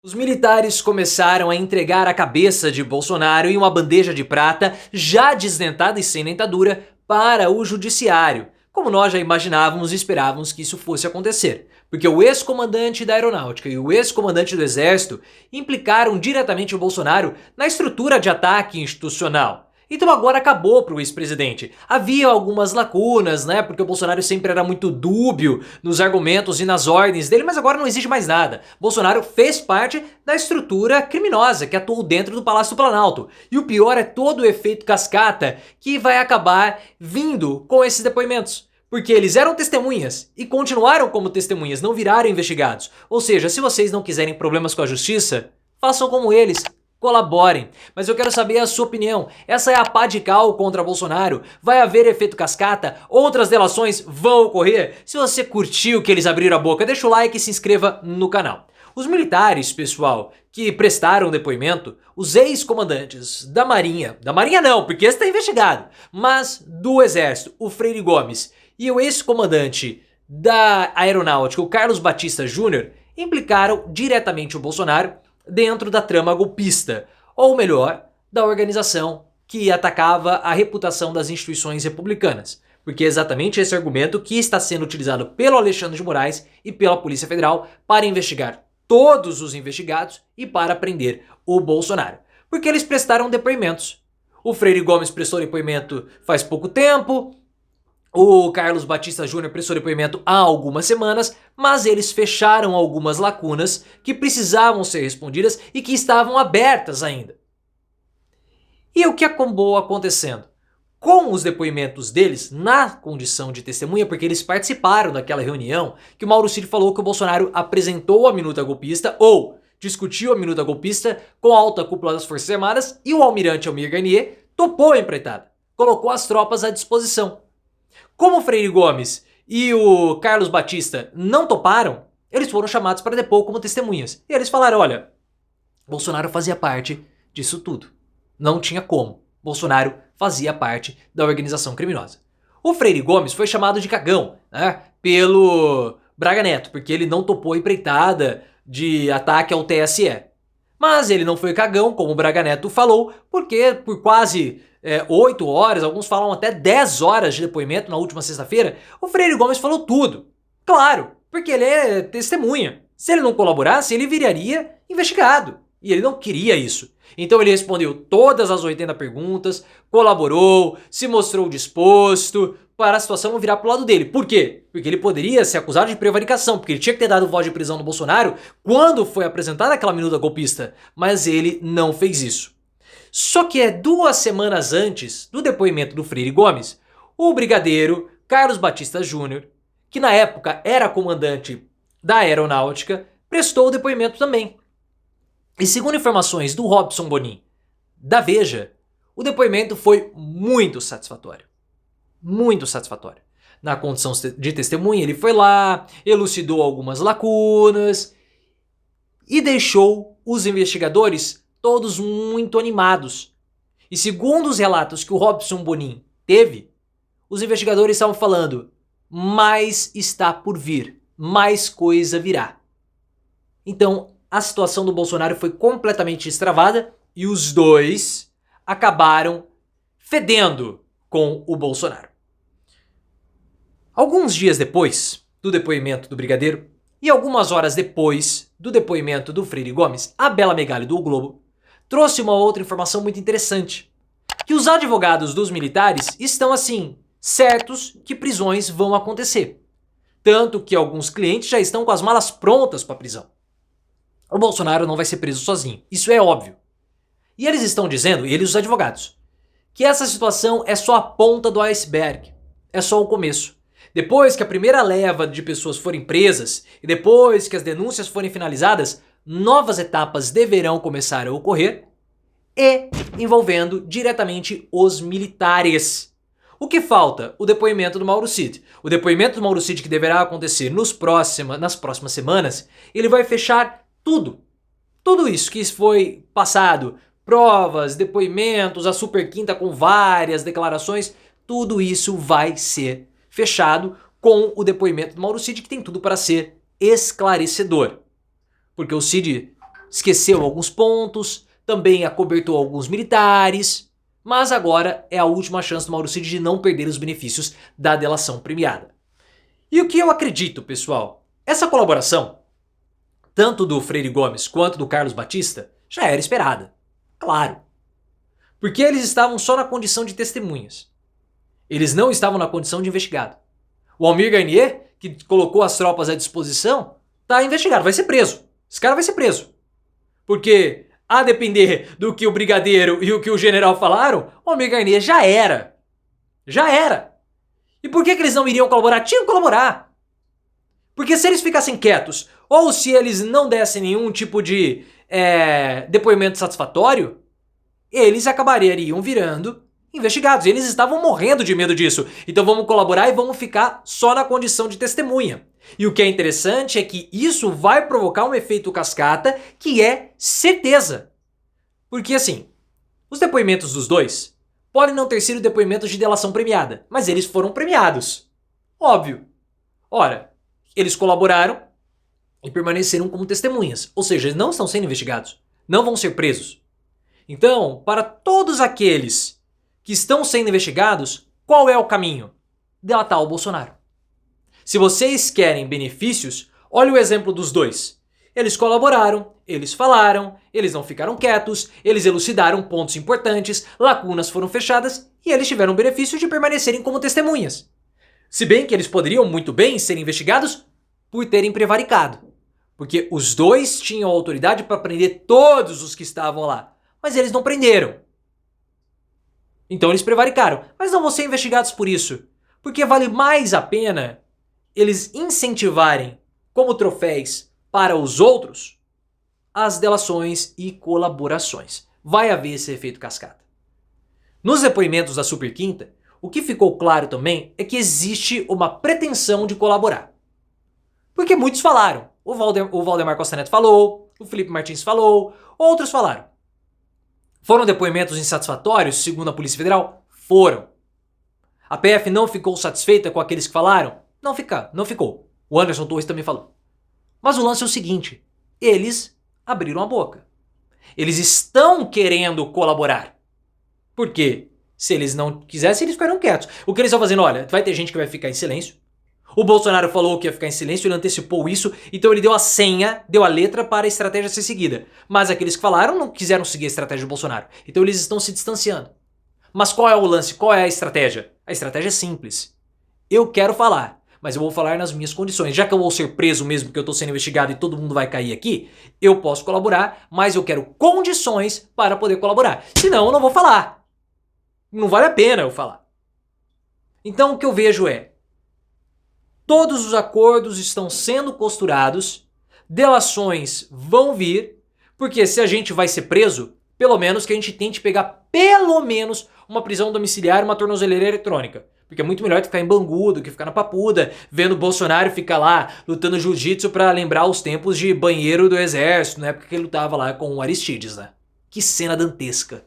Os militares começaram a entregar a cabeça de Bolsonaro em uma bandeja de prata, já desdentada e sem dentadura, para o judiciário. Como nós já imaginávamos e esperávamos que isso fosse acontecer. Porque o ex-comandante da aeronáutica e o ex-comandante do exército implicaram diretamente o Bolsonaro na estrutura de ataque institucional. Então agora acabou para o ex-presidente. Havia algumas lacunas, né? Porque o Bolsonaro sempre era muito dúbio nos argumentos e nas ordens dele, mas agora não existe mais nada. Bolsonaro fez parte da estrutura criminosa que atuou dentro do Palácio do Planalto. E o pior é todo o efeito cascata que vai acabar vindo com esses depoimentos. Porque eles eram testemunhas e continuaram como testemunhas, não viraram investigados. Ou seja, se vocês não quiserem problemas com a justiça, façam como eles. Colaborem, mas eu quero saber a sua opinião. Essa é a pá de cal contra Bolsonaro? Vai haver efeito cascata? Outras delações vão ocorrer? Se você curtiu que eles abriram a boca, deixa o like e se inscreva no canal. Os militares, pessoal, que prestaram depoimento, os ex-comandantes da Marinha não, porque esse está investigado, mas do Exército, o Freire Gomes, e o ex-comandante da Aeronáutica, o Carlos Batista Júnior, implicaram diretamente o Bolsonaro dentro da trama golpista, ou melhor, da organização que atacava a reputação das instituições republicanas. Porque é exatamente esse argumento que está sendo utilizado pelo Alexandre de Moraes e pela Polícia Federal para investigar todos os investigados e para prender o Bolsonaro. Porque eles prestaram depoimentos. O Freire Gomes prestou depoimento faz pouco tempo, o Carlos Batista Júnior prestou depoimento há algumas semanas, mas eles fecharam algumas lacunas que precisavam ser respondidas e que estavam abertas ainda. E o que acabou acontecendo? Com os depoimentos deles, na condição de testemunha, porque eles participaram daquela reunião, que o Mauro Cid falou que o Bolsonaro apresentou a minuta golpista, ou discutiu a minuta golpista com a alta cúpula das Forças Armadas, e o almirante Almir Garnier topou a empreitada, colocou as tropas à disposição. Como o Freire Gomes e o Carlos Batista não toparam, eles foram chamados para depor como testemunhas. E eles falaram, olha, Bolsonaro fazia parte disso tudo. Não tinha como. Bolsonaro fazia parte da organização criminosa. O Freire Gomes foi chamado de cagão, né, pelo Braga Neto, porque ele não topou a empreitada de ataque ao TSE. Mas ele não foi cagão, como o Braga Neto falou, porque por quase 8 horas, alguns falam até 10 horas de depoimento na última sexta-feira, o Freire Gomes falou tudo. Claro, porque ele é testemunha. Se ele não colaborasse, ele viraria investigado. E ele não queria isso. Então ele respondeu todas as 80 perguntas, colaborou, se mostrou disposto para a situação não virar pro lado dele. Por quê? Porque ele poderia ser acusado de prevaricação, porque ele tinha que ter dado voz de prisão no Bolsonaro quando foi apresentada aquela minuta golpista, mas ele não fez isso. Só que 2 semanas antes do depoimento do Freire Gomes, o brigadeiro Carlos Batista Júnior, que na época era comandante da aeronáutica, prestou o depoimento também. E segundo informações do Robson Bonin, da Veja, o depoimento foi muito satisfatório. Muito satisfatório. Na condição de testemunha, ele foi lá, elucidou algumas lacunas e deixou os investigadores todos muito animados. E segundo os relatos que o Robson Bonin teve, os investigadores estavam falando, mais está por vir, mais coisa virá. Então, a situação do Bolsonaro foi completamente destravada e os dois acabaram fedendo com o Bolsonaro. Alguns dias depois do depoimento do brigadeiro e algumas horas depois do depoimento do Freire Gomes, a Bela Megali do O Globo trouxe uma outra informação muito interessante. Que os advogados dos militares estão assim, certos que prisões vão acontecer. Tanto que alguns clientes já estão com as malas prontas para prisão. O Bolsonaro não vai ser preso sozinho, isso é óbvio. E eles estão dizendo, eles os advogados, que essa situação é só a ponta do iceberg, é só o começo. Depois que a primeira leva de pessoas forem presas e depois que as denúncias forem finalizadas, novas etapas deverão começar a ocorrer e envolvendo diretamente os militares. O que falta? O depoimento do Mauro Cid. O depoimento do Mauro Cid, que deverá acontecer nas próximas semanas, ele vai fechar tudo. Tudo isso que foi passado, provas, depoimentos, a Super Quinta com várias declarações, tudo isso vai ser fechado com o depoimento do Mauro Cid, que tem tudo para ser esclarecedor. Porque o Cid esqueceu alguns pontos, também acobertou alguns militares, mas agora é a última chance do Mauro Cid de não perder os benefícios da delação premiada. E o que eu acredito, pessoal, essa colaboração, tanto do Freire Gomes quanto do Carlos Batista, já era esperada. Claro. Porque eles estavam só na condição de testemunhas. Eles não estavam na condição de investigado. O Almir Garnier, que colocou as tropas à disposição, está investigado, vai ser preso. Esse cara vai ser preso. Porque, a depender do que o brigadeiro e o que o general falaram, o Almir Garnier já era. Já era. E por que eles não iriam colaborar? Tinham que colaborar. Porque se eles ficassem quietos, ou se eles não dessem nenhum tipo de depoimento satisfatório, eles acabariam virando investigados. Eles estavam morrendo de medo disso. Então vamos colaborar e vamos ficar só na condição de testemunha. E o que é interessante é que isso vai provocar um efeito cascata que é certeza. Porque assim, os depoimentos dos dois podem não ter sido depoimentos de delação premiada, mas eles foram premiados. Óbvio. Ora, eles colaboraram e permaneceram como testemunhas. Ou seja, eles não estão sendo investigados. Não vão ser presos. Então, para todos aqueles que estão sendo investigados, qual é o caminho? Delatar o Bolsonaro. Se vocês querem benefícios, olha o exemplo dos dois. Eles colaboraram, eles falaram, eles não ficaram quietos, eles elucidaram pontos importantes, lacunas foram fechadas e eles tiveram o benefício de permanecerem como testemunhas. Se bem que eles poderiam muito bem ser investigados por terem prevaricado. Porque os dois tinham autoridade para prender todos os que estavam lá. Mas eles não prenderam. Então eles prevaricaram. Mas não vão ser investigados por isso. Porque vale mais a pena eles incentivarem como troféus para os outros as delações e colaborações. Vai haver esse efeito cascata. Nos depoimentos da Super Quinta, o que ficou claro também é que existe uma pretensão de colaborar. Porque muitos falaram. O Valdemar Costa Neto falou, o Felipe Martins falou, outros falaram. Foram depoimentos insatisfatórios, segundo a Polícia Federal? Foram. A PF não ficou satisfeita com aqueles que falaram? Não ficou. O Anderson Torres também falou. Mas o lance é o seguinte, eles abriram a boca. Eles estão querendo colaborar. Por quê? Se eles não quisessem, eles ficariam quietos. O que eles estão fazendo? Olha, vai ter gente que vai ficar em silêncio. O Bolsonaro falou que ia ficar em silêncio, ele antecipou isso, então ele deu a senha, deu a letra para a estratégia ser seguida. Mas aqueles que falaram não quiseram seguir a estratégia do Bolsonaro. Então eles estão se distanciando. Mas qual é o lance? Qual é a estratégia? A estratégia é simples. Eu quero falar, mas eu vou falar nas minhas condições. Já que eu vou ser preso mesmo, que eu estou sendo investigado e todo mundo vai cair aqui, eu posso colaborar, mas eu quero condições para poder colaborar. Senão eu não vou falar. Não vale a pena eu falar. Então o que eu vejo é, todos os acordos estão sendo costurados, delações vão vir, porque se a gente vai ser preso, pelo menos que a gente tente pegar pelo menos uma prisão domiciliar e uma tornozeleira eletrônica. Porque é muito melhor ficar em Bangu do que ficar na Papuda, vendo o Bolsonaro ficar lá lutando jiu-jitsu pra lembrar os tempos de banheiro do exército, na época que ele lutava lá com o Aristides, né? Que cena dantesca.